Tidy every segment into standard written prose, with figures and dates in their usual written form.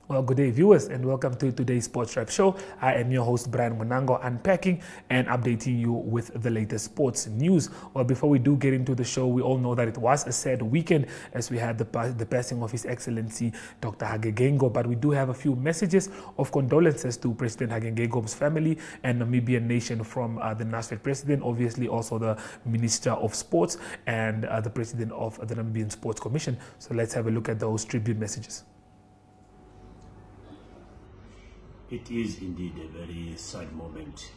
Well, good day, viewers, and welcome to today's Sports Wrap Show. I am your host, Brian Munango, unpacking and updating you with the latest sports news. Well, before we do get into the show, we all know that it was a sad weekend as we had the passing of His Excellency Dr. Hage Geingob, but we do have a few messages of condolences to President Hage Geingob's family and Namibian nation from the NASFED president, obviously also the Minister of Sports and the president of the Namibian Sports Commission. So let's have a look at those tribute messages. It is indeed a very sad moment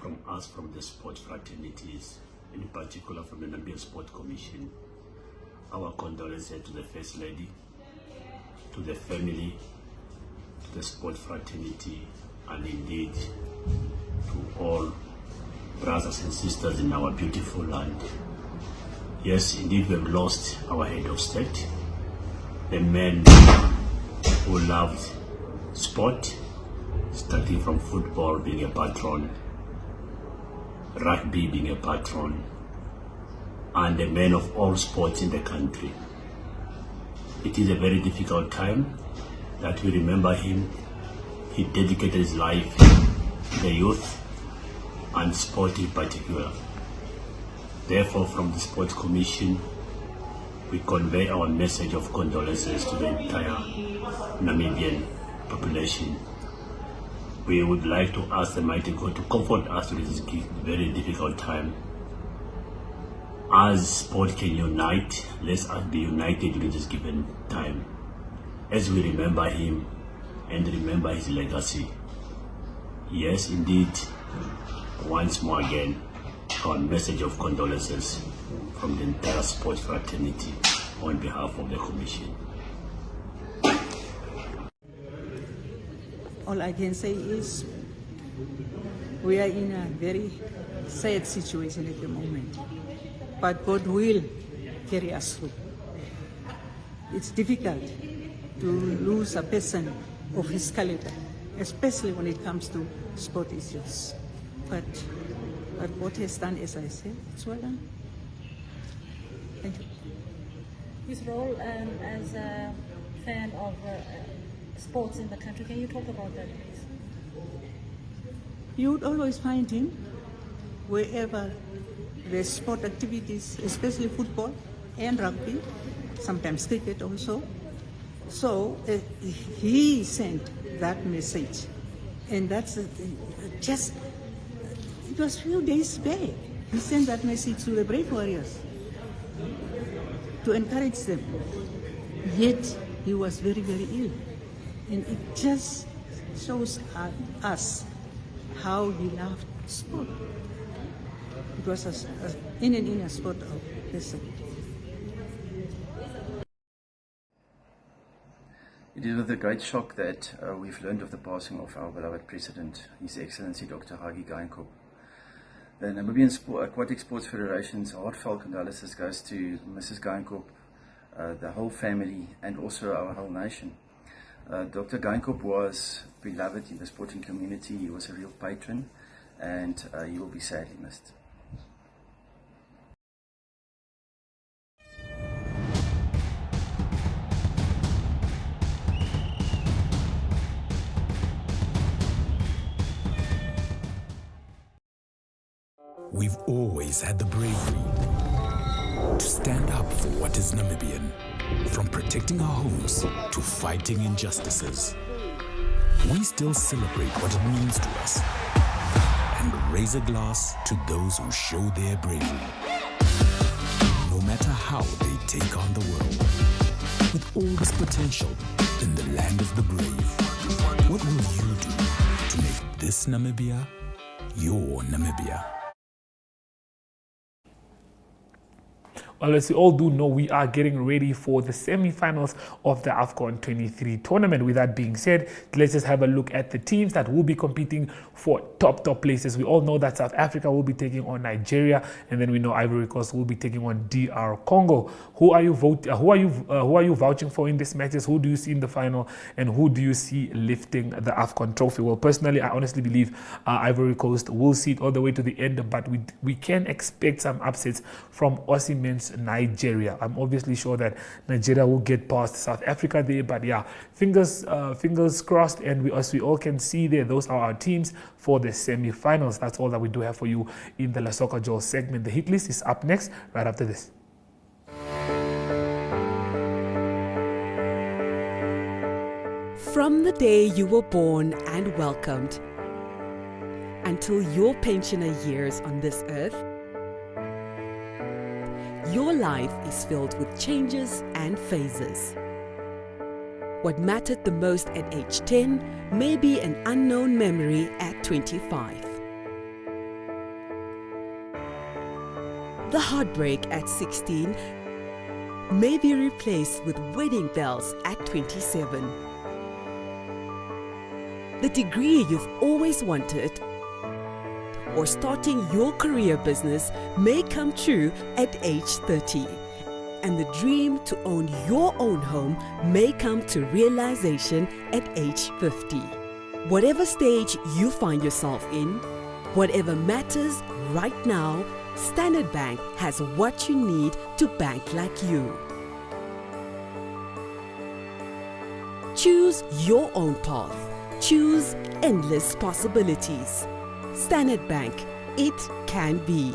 from us, from the sports fraternities, in particular from the Namibian Sports Commission. Our condolences to the First Lady, to the family, to the sports fraternity, and indeed to all brothers and sisters in our beautiful land. Yes, indeed we have lost our head of state, the man who loved sport, starting from football being a patron, rugby being a patron, and a man of all sports in the country. It is a very difficult time that we remember him. He dedicated his life to the youth and sport in particular. Therefore, from the Sports Commission, we convey our message of condolences to the entire Namibian population. We would like to ask the mighty God to comfort us through this very difficult time. As sport can unite, let us be united during this given time, as we remember him and remember his legacy. Yes, indeed, once more again, our message of condolences from the entire sports fraternity on behalf of the Commission. All I can say is we are in a very sad situation at the moment, but God will carry us through. It's difficult to lose a person of his caliber, especially when it comes to sport issues. But what he has done, as I said, it's well done. Thank you. His role as a fan of sports in the country, can you talk about that, please? You would always find him wherever there's sport activities, especially football and rugby, sometimes cricket also. So he sent that message, and that's just, it was a few days back. He sent that message to the Brave Warriors to encourage them. Yet he was very, very ill. And it just shows us how he loved sport. It was in and in a sport of person. It is with a great shock that we've learned of the passing of our beloved President, His Excellency Dr. Hage Geingob. The Namibian Aquatic Sports Federation's heartfelt condolences goes to Mrs. Geingob, the whole family, and also our whole nation. Dr. Geingob was beloved in the sporting community. He was a real patron, and he will be sadly missed. We've always had the bravery to stand up for what is Namibian, from protecting our homes to fighting injustices. We still celebrate what it means to us and raise a glass to those who show their bravery. No matter how they take on the world, with all this potential in the land of the brave, what will you do to make this Namibia your Namibia? Well, as we all do know, we are getting ready for the semi-finals of the AFCON 23 tournament. With that being said, let's just have a look at the teams that will be competing for top places. We all know that South Africa will be taking on Nigeria, and then we know Ivory Coast will be taking on DR Congo. Who are you vouching for in these matches? Who do you see in the final, and who do you see lifting the AFCON trophy? Well, personally, I honestly believe Ivory Coast will see it all the way to the end, but we can expect some upsets from Osimhen's hosts Nigeria. I'm obviously sure that Nigeria will get past South Africa there, but yeah, fingers crossed. And as we all can see there, those are our teams for the semi-finals. That's all that we do have for you in the La Soccer Joel segment. The hit list is up next, right after this. From the day you were born and welcomed until your pensioner years on this earth, your life is filled with changes and phases. What mattered the most at age 10 may be an unknown memory at 25. The heartbreak at 16 may be replaced with wedding bells at 27. The degree you've always wanted or starting your career business may come true at age 30. And the dream to own your own home may come to realization at age 50. Whatever stage you find yourself in, whatever matters right now, Standard Bank has what you need to bank like you. Choose your own path. Choose endless possibilities. Standard Bank, it can be.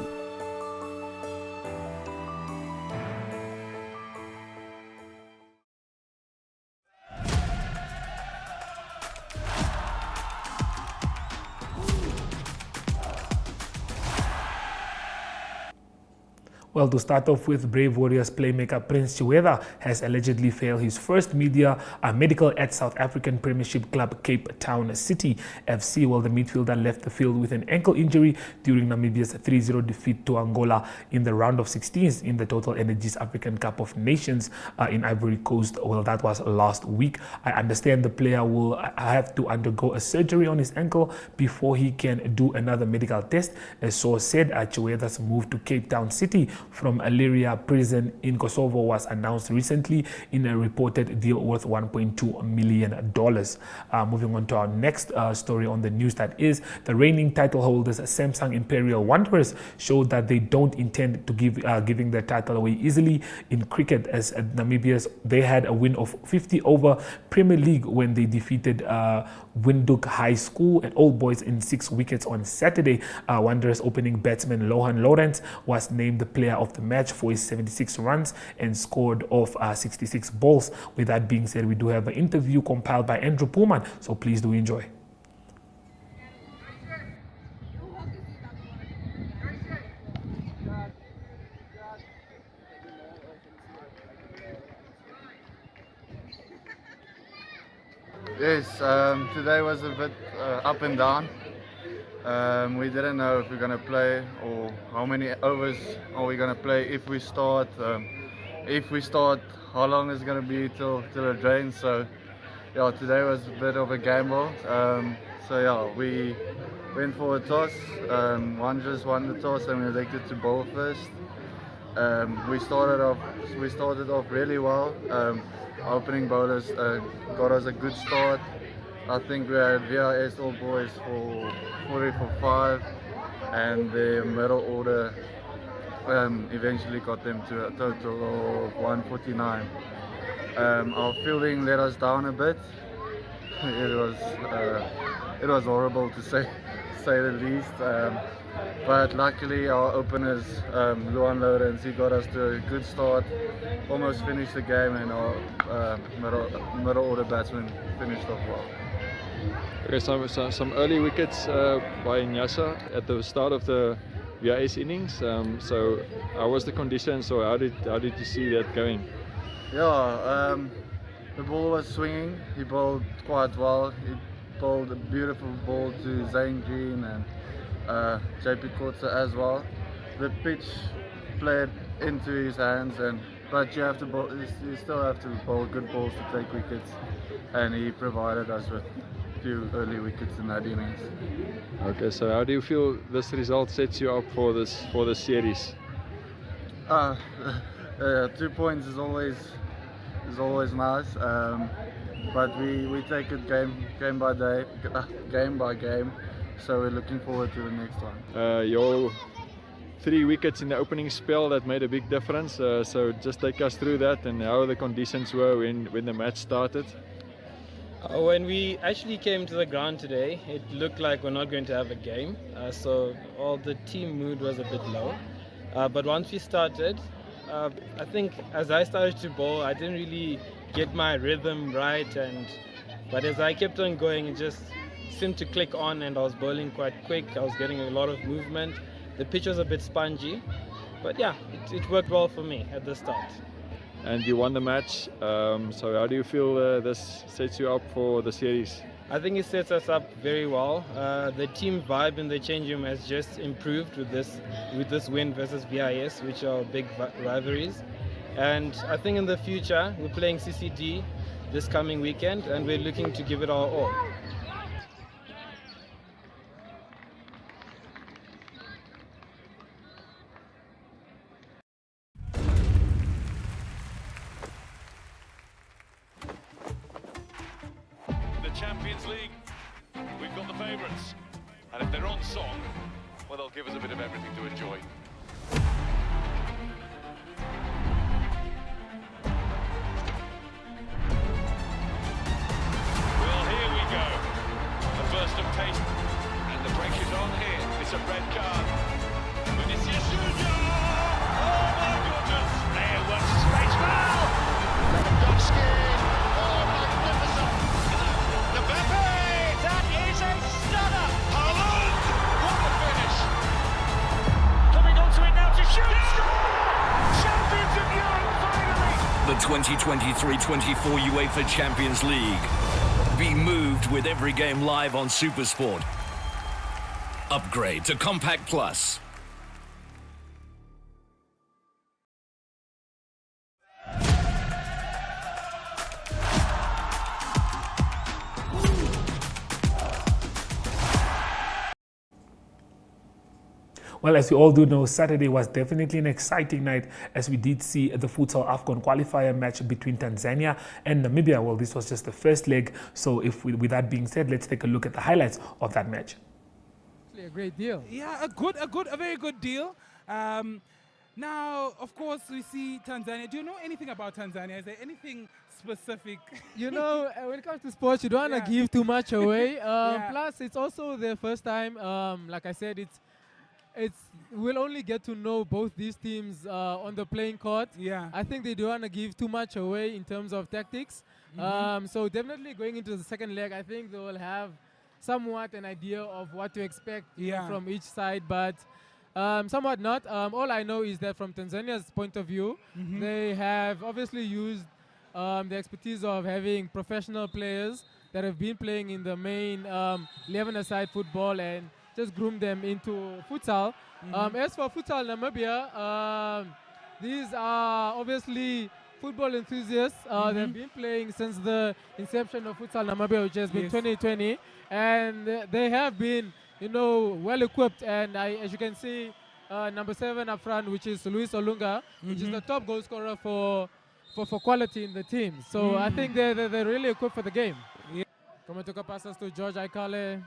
Well, to start off with, Brave Warriors playmaker Prins Tjiueza has allegedly failed his first medical at South African Premiership club Cape Town City FC. Well, the midfielder left the field with an ankle injury during Namibia's 3-0 defeat to Angola in the round of 16s in the Total Energies African Cup of Nations in Ivory Coast. Well, that was last week. I understand the player will have to undergo a surgery on his ankle before he can do another medical test. A source said Tjiueza's move to Cape Town City from Aleria prison in Kosovo was announced recently in a reported deal worth $1.2 million. Moving on to our next story on the news, that is the reigning title holders Samsung Imperial Wanderers showed that they don't intend to giving their title away easily in cricket, as Namibia's they had a win of 50 over Premier League when they defeated Windhoek High School and Old Boys in 6 wickets on Saturday. Wanderers opening batsman Lohan Lawrence was named the player of the match for his 76 runs and scored off 66 balls. With that being said, we do have an interview compiled by Andrew Pullman, so please do enjoy. Yes, today was a bit up and down. We didn't know if we're going to play or how many overs are we going to play. If we start, how long is it going to be till it drains. So yeah, today was a bit of a gamble. So yeah, we went for a toss. Wanderers won the toss and we elected to bowl first. We started off really well. Our opening bowlers got us a good start. I think we had VRS All Boys for 40 for 5, and the middle order eventually got them to a total of 149. Our fielding let us down a bit. It was horrible to say the least. But luckily our openers, Luan Lawrence, he got us to a good start, almost finished the game, and our middle order batsmen finished off well. Okay, some early wickets by Tjiueza at the start of the VIS innings. So how was the conditions, or how did you see that going? Yeah, the ball was swinging. He bowled quite well. He bowled a beautiful ball to Zane Green and JP Kotze as well. The pitch played into his hands, but you still have to bowl good balls to take wickets, and he provided us with a few early wickets in that innings. Okay, so how do you feel this result sets you up for this series? 2 points is always nice, but we take it game by game. So we're looking forward to the next one. Your 3 wickets in the opening spell that made a big difference. So just take us through that and how the conditions were when the match started. When we actually came to the ground today, it looked like we're not going to have a game. So all the team mood was a bit low. But once we started, I think as I started to bowl, I didn't really get my rhythm right. But as I kept on going, it just seemed to click on, and I was bowling quite quick. I was getting a lot of movement. The pitch was a bit spongy. But yeah, it worked well for me at the start. And you won the match. So how do you feel this sets you up for the series? I think it sets us up very well. The team vibe in the change room has just improved with this win versus VIS, which are big rivalries. And I think in the future, we're playing CCD this coming weekend, and we're looking to give it our all. Champions League, we've got the favourites, and if they're on song, well, they'll give us a bit of everything to enjoy. Well, here we go, the first of taste, and the break is on here. It's a red card. Vinicius Junior! Oh my goodness! There was space foul! Lewandowski! Oh, magnificent! That is a stunner! Haaland! What a finish! Coming onto it now to shoot! Champions of Europe, finally! The 2023-24 UEFA Champions League. Be moved with every game live on SuperSport. Upgrade to Compact Plus. Well, as you all do know, Saturday was definitely an exciting night as we did see the futsal AFCON qualifier match between Tanzania and Namibia. Well, this was just the first leg. So with that being said, let's take a look at the highlights of that match. A great deal. Yeah, a very good deal. Now, of course, we see Tanzania. Do you know anything about Tanzania? Is there anything specific? You know, when it comes to sports, you don't want to give too much away. Yeah. Plus, it's also their first time. Like I said, we'll only get to know both these teams on the playing court. Yeah. I think they don't want to give too much away in terms of tactics. So definitely going into the second leg, I think they will have somewhat an idea of what to expect from each side, but somewhat not. All I know is that from Tanzania's point of view, they have obviously used the expertise of having professional players that have been playing in the main 11-a-side football and just groom them into futsal. As for futsal Namibia, these are obviously football enthusiasts. They've been playing since the inception of futsal Namibia, which has been 2020, and they have been, well equipped. And as you can see, number 7 up front, which is Luis Olunga, which is the top goal scorer for quality in the team. So I think they're really equipped for the game. Kometoka passes to George Aikale.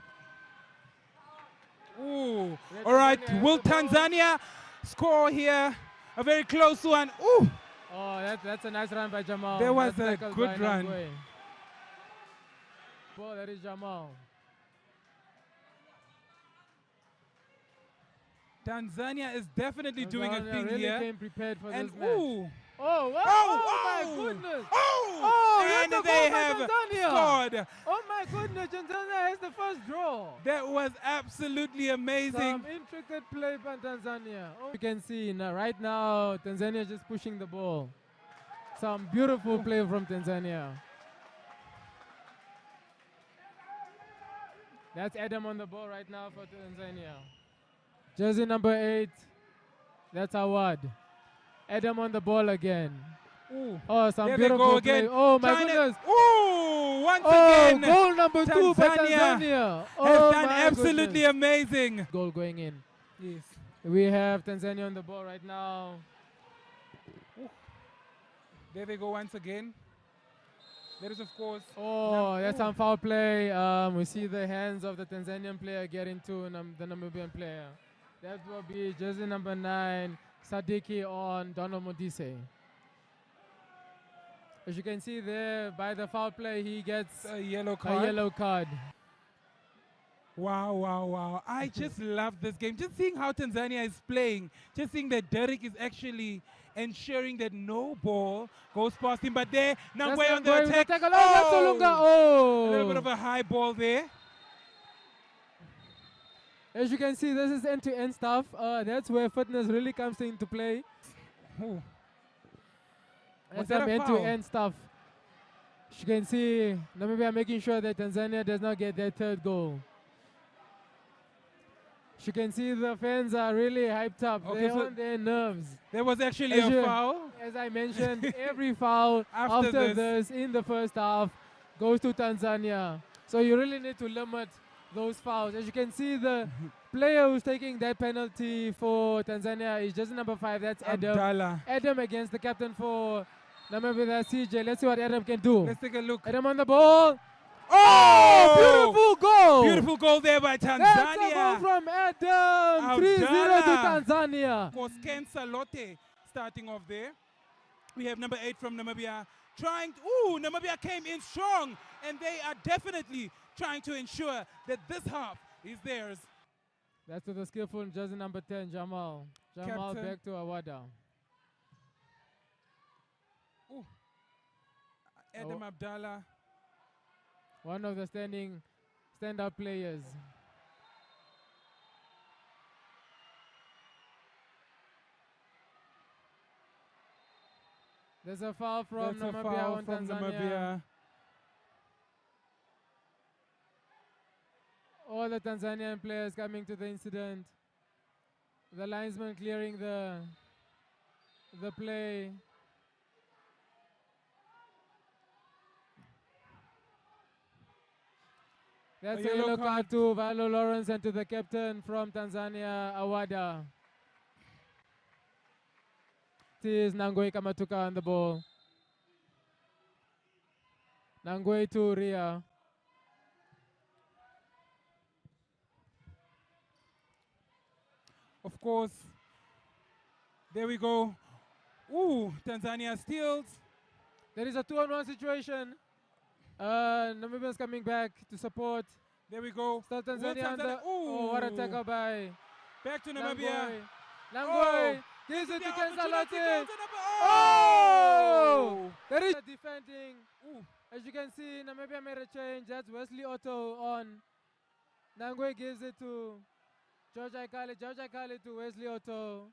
Ooh, all right. Will Tanzania score here? A very close one. Ooh. Oh, that's a nice run by Jamal. There was a good run. Ball, that is Jamal. Tanzania is definitely doing a thing really here. Came prepared for and this match. ooh. Oh, wow. Oh, my goodness. And they have scored. Oh, my goodness. Tanzania has the first draw. That was absolutely amazing. Some intricate play by Tanzania. Oh, you can see right now, Tanzania just pushing the ball. Some beautiful play from Tanzania. That's Adam on the ball right now for Tanzania. Jersey number 8. That's Awad. Adam on the ball again. Ooh. Oh, some there beautiful they go again. play. Oh, my goodness. Ooh, once again. Goal number 2 by Tanzania. Has done absolutely amazing. Goal going in. Yes. We have Tanzania on the ball right now. Ooh. There they go once again. There is, of course. Oh, that's some foul play. We see the hands of the Tanzanian player get into the Namibian player. That will be jersey number 9, Sadiki on Donald Modise. As you can see there, by the foul play, he gets a yellow card. Wow, wow, wow. I just love this game. Just seeing how Tanzania is playing, just seeing that Derek is actually ensuring that no ball goes past him. But there, Nangwe on the attack. A little bit of a high ball there. As you can see, this is end-to-end stuff. That's where fitness really comes into play. Ooh. That's some end-to-end stuff. As you can see, Namibia making sure that Tanzania does not get their third goal. As you can see, the fans are really hyped up. Okay, They're on their nerves. There was actually a foul. As I mentioned, every foul after this in the first half goes to Tanzania. So you really need to limit those fouls. As you can see, the player who's taking that penalty for Tanzania is just number 5. That's Adam. Abdallah. Adam against the captain for Namibia. That's CJ. Let's see what Adam can do. Let's take a look. Adam on the ball. Oh! Beautiful goal! Beautiful goal there by Tanzania. That's a goal from Adam. 3-0 to Tanzania. For Ken Salote starting off there. We have number 8 from Namibia trying to, Namibia came in strong, and they are definitely trying to ensure that this half is theirs. That's to the skillful jersey number 10, Jamal. Jamal Captain. back to Awada. Adam Abdallah. One of the stand-up players. There's a foul from Namibia on Tanzania. All the Tanzanian players coming to the incident. The linesman clearing the play. That's a yellow card to Valo Lawrence and to the captain from Tanzania, Awada. It is Nangwe Kamatuka on the ball. Nangwe to Ria. Of course, there we go. Tanzania steals. There is a 2-on-1 situation. Namibia's coming back to support. There we go. Still Tanzania on the... what a tackle by... Back to Namibia. Nangwe gives it to Kensalati. There is defending. As you can see, Namibia made a change. That's Wesley Otto on. Nangwe gives it to George Aikale. George Aikale to Wesley Otto.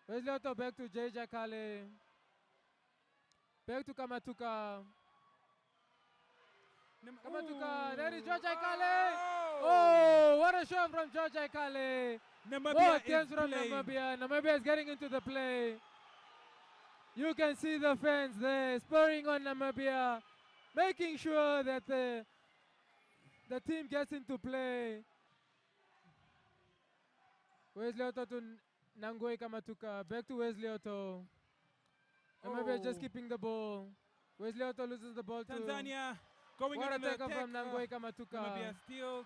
Wesley Otto back to George Aikale. Back to Kamatuka. Kamatuka, there is George Aikale. What a shot from George Aikale. Namibia from Namibia. Namibia is getting into the play. You can see the fans there spurring on Namibia, making sure that the team gets into play. Wesley Otto to Nangwe Kamatuka. Back to Wesley Otto. Namibia just keeping the ball. Wesley Otto loses the ball to Tanzania. Going what in a on tackle the from Nangwe Kamatuka. Namibia steals.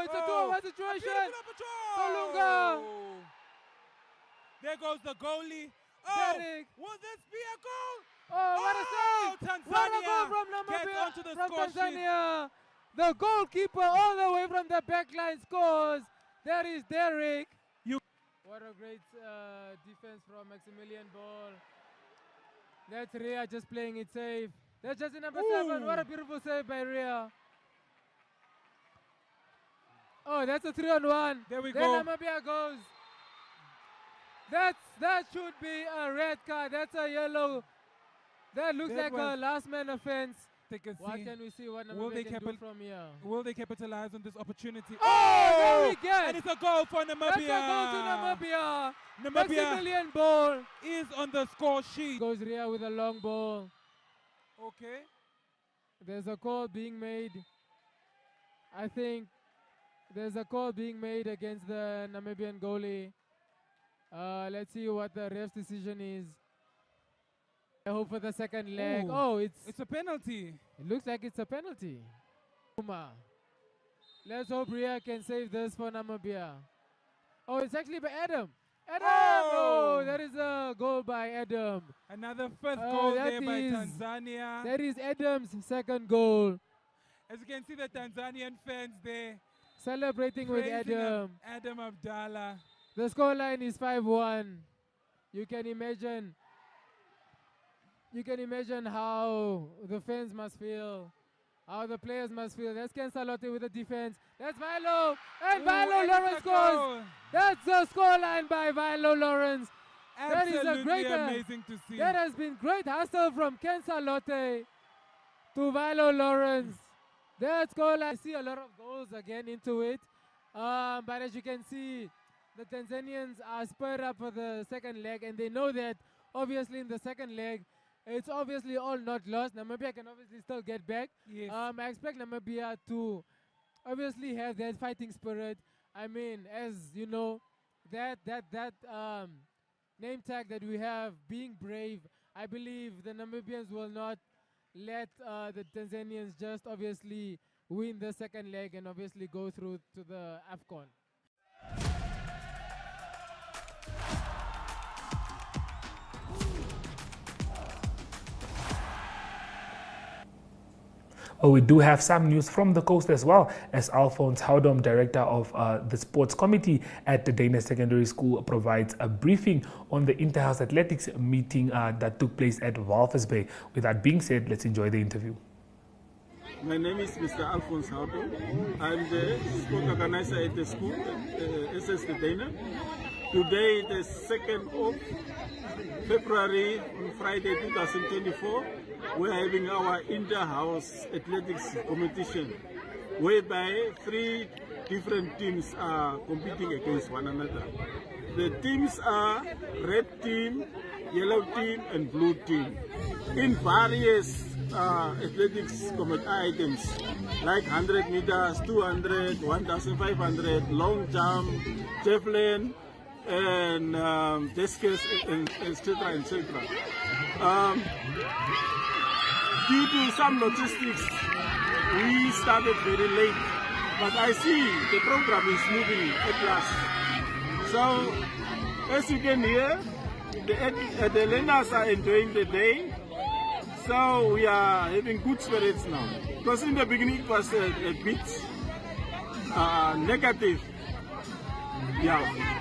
It's a 2-on-1 situation. Olunga. There goes the goalie. Derek. Will this be a goal? What a save. Tanzania What a goal from Namibia. gets onto the from score Tanzania. The goalkeeper all the way from the back line scores. There is Derek. What a great defense from Maximilian Ball. That's Ria just playing it safe. That's just number 7. What a beautiful save by Ria. That's a 3-on-1. There we then go. Namibia goes. That should be a red card. That's a yellow. That looks like a last man offense. What can we see? What Namibia can do from here? Will they capitalize on this opportunity? Very good. And it's a goal for Namibia. That's a goal to Namibia. Namibia Maximilian Ball is on the score sheet. Goes Ria with a long ball. Okay. There's a call being made. I think there's a call being made against the Namibian goalie. Let's see what the ref's decision is. I hope for the second leg. It's a penalty. It looks like it's a penalty. Let's hope Ria can save this for Namibia. Oh, it's actually by Adam. Adam! Oh, that is a goal by Adam. Another first goal there by is- Tanzania. That is Adam's second goal. As you can see, the Tanzanian fans there Celebrating with praising Adam. Adam Abdallah. The scoreline is 5-1. You can imagine how the fans must feel, how the players must feel. That's Ken Salote with the defense. That's Vilo. And Vilo it's Lawrence a scores. goal. That's the scoreline by Vilo Lawrence. That is Absolutely a great, amazing to see. that has been great hustle from Ken Salote to Vilo Lawrence. That scoreline, I see a lot of goals again into it. But as you can see, the Tanzanians are spurred up for the second leg, and they know that obviously in the second leg, it's obviously all not lost. Namibia can obviously still get back. Yes. I expect Namibia to obviously have that fighting spirit. I mean, as you know, that name tag that we have, being brave, I believe the Namibians will not let the Tanzanians just obviously win the second leg and obviously go through to the AFCON. Well, we do have some news from the coast as well, as Alphonse Houdom, director of the sports committee at the Dana Secondary School, provides a briefing on the Interhouse Athletics meeting that took place at Walvis Bay. With that being said, let's enjoy the interview. My name is Mr. Alphonse Houdom. I'm the sport organizer at the school, SS the Dana. Today, the 2nd of February, on Friday 2024, we're having our inter-house athletics competition, whereby 3 different teams are competing against one another. The teams are red team, yellow team, and blue team, in various athletics items, like 100 meters, 200, 1,500, long jump, javelin, and discus, etc., etc. Due to some logistics, we started very late, but I see the program is moving at last. So, as you can hear, the learners are enjoying the day. So we are having good spirits now. Because in the beginning it was a bit negative. Yeah.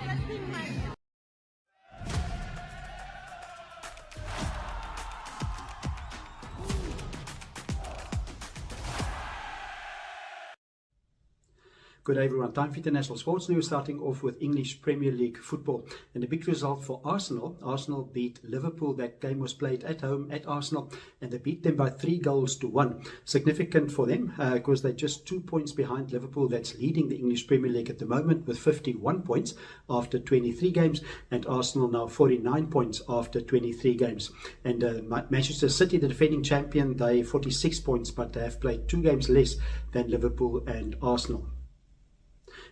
Good day everyone, time for international sports news, starting off with English Premier League football. And a big result for Arsenal. Arsenal beat Liverpool. That game was played at home at Arsenal, and they beat them by 3-1. Significant for them because they're just 2 points behind Liverpool, that's leading the English Premier League at the moment with 51 points after 23 games, and Arsenal now 49 points after 23 games. And Manchester City, the defending champion, they 46 points, but they have played 2 games less than Liverpool and Arsenal.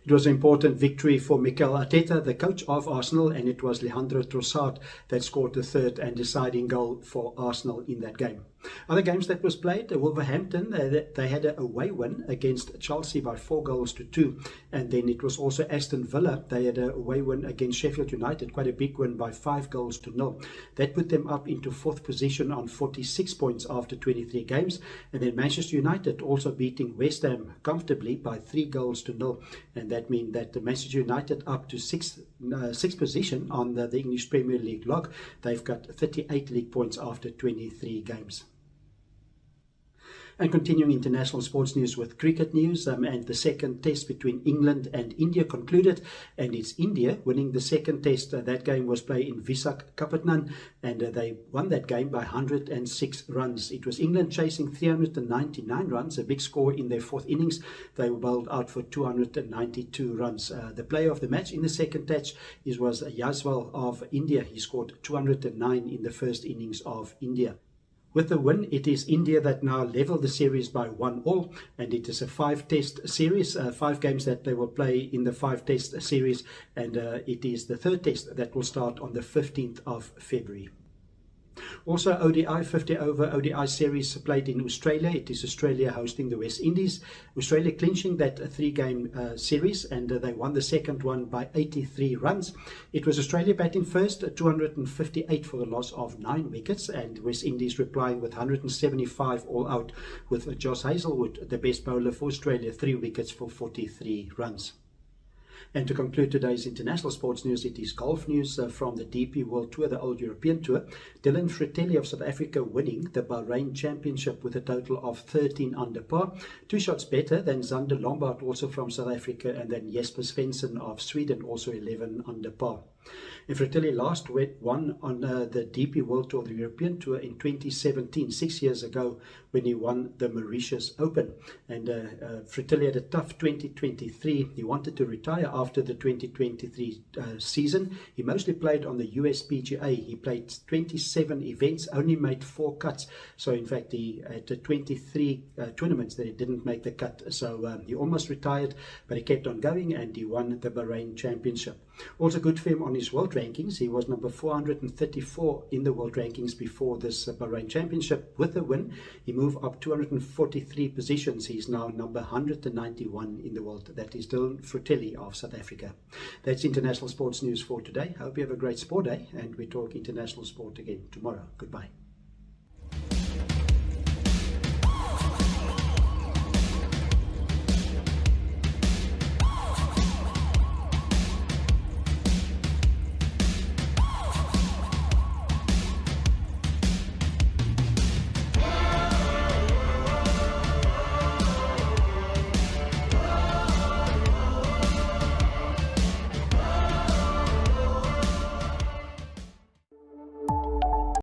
It was an important victory for Mikel Arteta, the coach of Arsenal, and it was Leandro Trossard that scored the third and deciding goal for Arsenal in that game. Other games that was played, Wolverhampton, they had an away win against Chelsea by 4-2. And then it was also Aston Villa, they had an away win against Sheffield United, quite a big win by 5-0. That put them up into 4th position on 46 points after 23 games. And then Manchester United also beating West Ham comfortably by 3-0. And that means that the Manchester United up to 6th position on the English Premier League log. They've got 38 league points after 23 games. And continuing international sports news with cricket news, and the second test between England and India concluded, and it's India winning the second test. That game was played in Visakhapatnam, and they won that game by 106 runs. It was England chasing 399 runs, a big score in their 4th innings. They were bowled out for 292 runs. The player of the match in the second test was Yaswal of India. He scored 209 in the first innings of India. With the win, it is India that now level the series by 1-1, and it is a 5-test series, 5 games that they will play in the 5-test series, and it is the 3rd test that will start on the 15th of February. Also, ODI 50 over ODI series played in Australia. It is Australia hosting the West Indies. Australia clinching that 3-game series, and they won the second one by 83 runs. It was Australia batting first, 258 for the loss of 9 wickets, and West Indies replying with 175 all out, with Josh Hazlewood, the best bowler for Australia, 3 wickets for 43 runs. And to conclude today's international sports news, it is golf news from the DP World Tour, the Old European Tour. Dylan Fratelli of South Africa winning the Bahrain Championship with a total of 13 under par. 2 shots better than Zander Lombard, also from South Africa, and then Jesper Svensson of Sweden, also 11 under par. And Fratelli last won on the DP World Tour, the European Tour, in 2017, 6 years ago, when he won the Mauritius Open. And Fratelli had a tough 2023. He wanted to retire after the 2023 season. He mostly played on the US PGA. He played 27 events, only made 4 cuts. So in fact, he had 23 tournaments that he didn't make the cut. So he almost retired, but he kept on going, and he won the Bahrain Championship. Also good for him on his world rankings. He was number 434 in the world rankings before this Bahrain Championship. With the win, he moved up 243 positions. He's now number 191 in the world. That is Dylan Fratelli of South Africa. That's international sports news for today. Hope you have a great sport day, and we talk international sport again tomorrow. Goodbye.